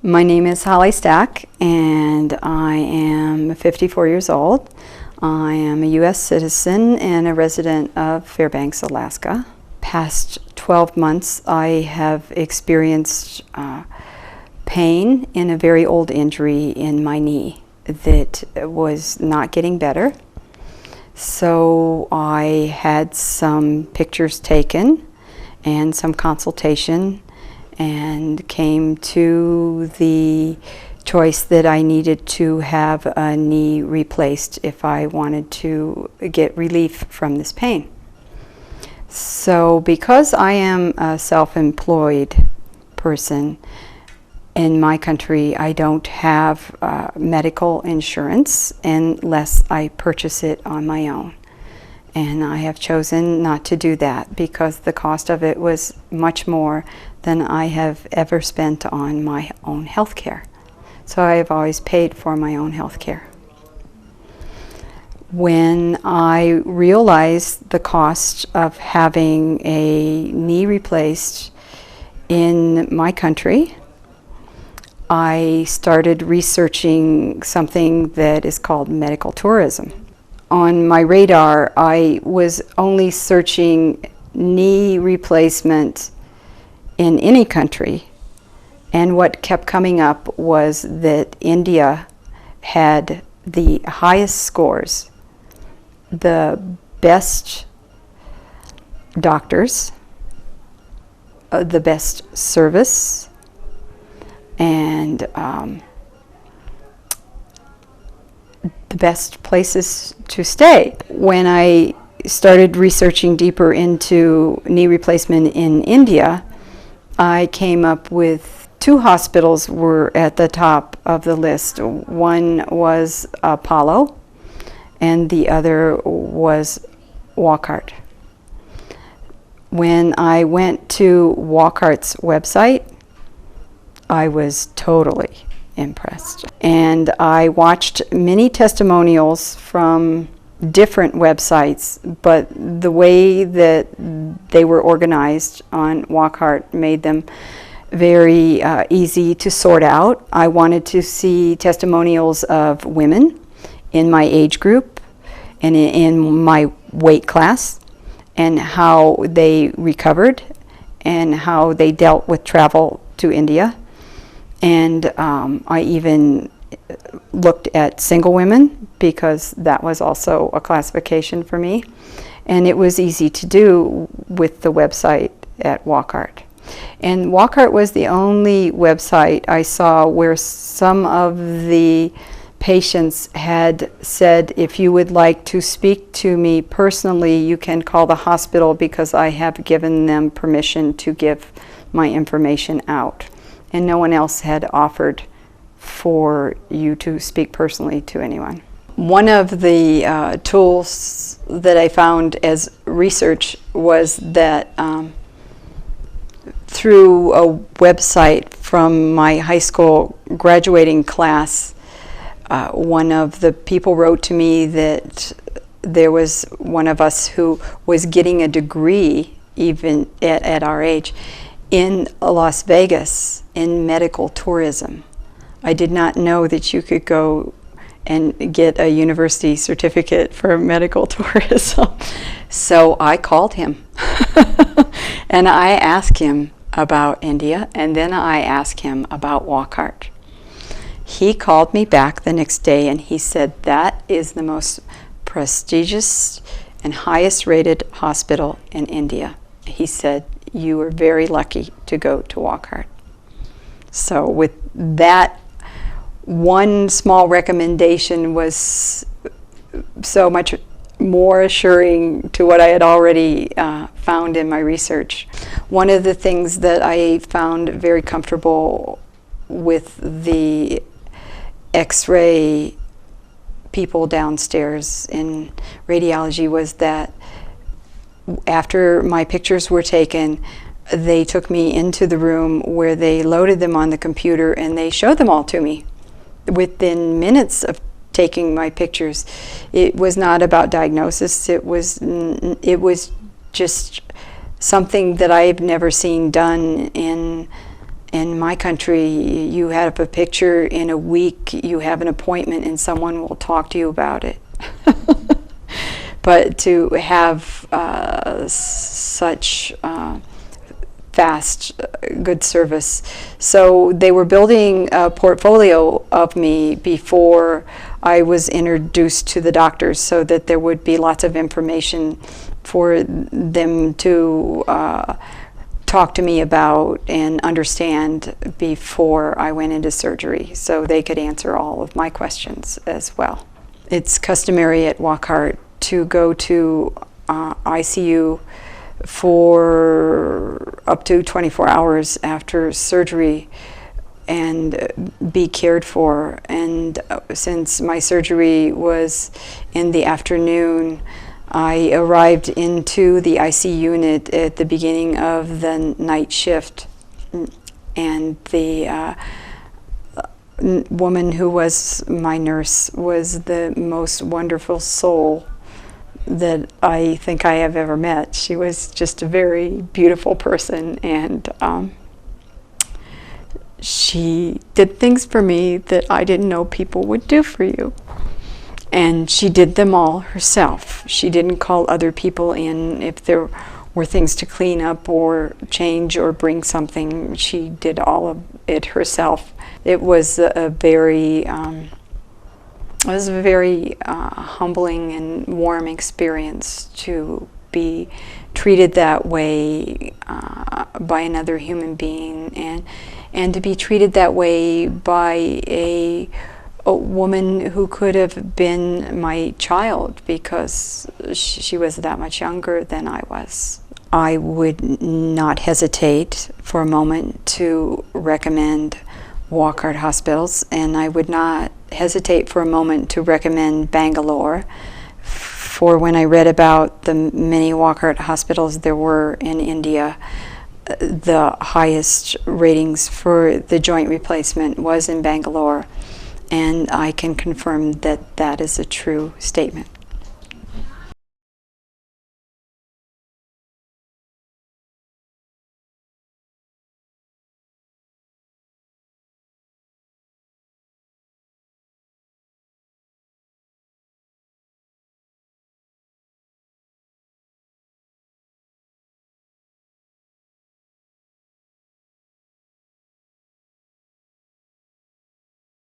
My name is Holly Stack, and I am 54 years old. I am a U.S. citizen and a resident of Fairbanks, Alaska. Past 12 months, I have experienced pain in a very old injury in my knee that was not getting better. So I had some pictures taken and some consultation, and came to the choice that I needed to have a knee replaced if I wanted to get relief from this pain. So because I am a self-employed person, in my country I don't have medical insurance unless I purchase it on my own. And I have chosen not to do that because the cost of it was much more than I have ever spent on my own health care. So I have always paid for my own health care. When I realized the cost of having a knee replaced in my country, I started researching something that is called medical tourism. On my radar, I was only searching knee replacement in any country, and what kept coming up was that India had the highest scores, the best doctors, the best service, and the best places to stay. When I started researching deeper into knee replacement in India, I came up with two hospitals were at the top of the list. One was Apollo, and the other was Wockhardt. When I went to Wockhardt's website, I was totally impressed. And I watched many testimonials from different websites, but the way that they were organized on Wockhardt made them very easy to sort out. I wanted to see testimonials of women in my age group and in my weight class, and how they recovered and how they dealt with travel to India. And I even looked at single women because that was also a classification for me. And it was easy to do with the website at Wockhardt. And Wockhardt was the only website I saw where some of the patients had said, if you would like to speak to me personally, you can call the hospital because I have given them permission to give my information out. And no one else had offered for you to speak personally to anyone. One of the tools that I found as research was that through a website from my high school graduating class, one of the people wrote to me that there was one of us who was getting a degree, even at our age, in Las Vegas in medical tourism. I did not know that you could go and get a university certificate for medical tourism. So I called him and I asked him about India, and then I asked him about Wockhardt. He called me back the next day and he said, that is the most prestigious and highest rated hospital in India. He said, you were very lucky to go to Wockhardt. So with that one small recommendation was so much more assuring to what I had already found in my research. One of the things that I found very comfortable with the X-ray people downstairs in radiology was that after my pictures were taken, they took me into the room where they loaded them on the computer and they showed them all to me. Within minutes of taking my pictures, it was not about diagnosis, it was just something that I've never seen done in In my country, you have a picture in a week, you have an appointment, and someone will talk to you about it. But to have such fast, good service. So they were building a portfolio of me before I was introduced to the doctors, so that there would be lots of information for them to talk to me about and understand before I went into surgery, so they could answer all of my questions as well. It's customary at Wockhardt to go to ICU for up to 24 hours after surgery and be cared for. And since my surgery was in the afternoon, I arrived into the IC unit at the beginning of the night shift, and the woman who was my nurse was the most wonderful soul that I think I have ever met. She was just a very beautiful person, and she did things for me that I didn't know people would do for you. And she did them all herself. She didn't call other people in if there were things to clean up or change or bring something. She did all of it herself. It was a very humbling and warm experience to be treated that way by another human being, and to be treated that way by a woman who could have been my child, because she was that much younger than I was. I would not hesitate for a moment to recommend Wockhardt Hospitals, and I would not hesitate for a moment to recommend Bangalore. For when I read about the many Wockhardt hospitals there were in India, the highest ratings for the joint replacement was in Bangalore. And I can confirm that that is a true statement.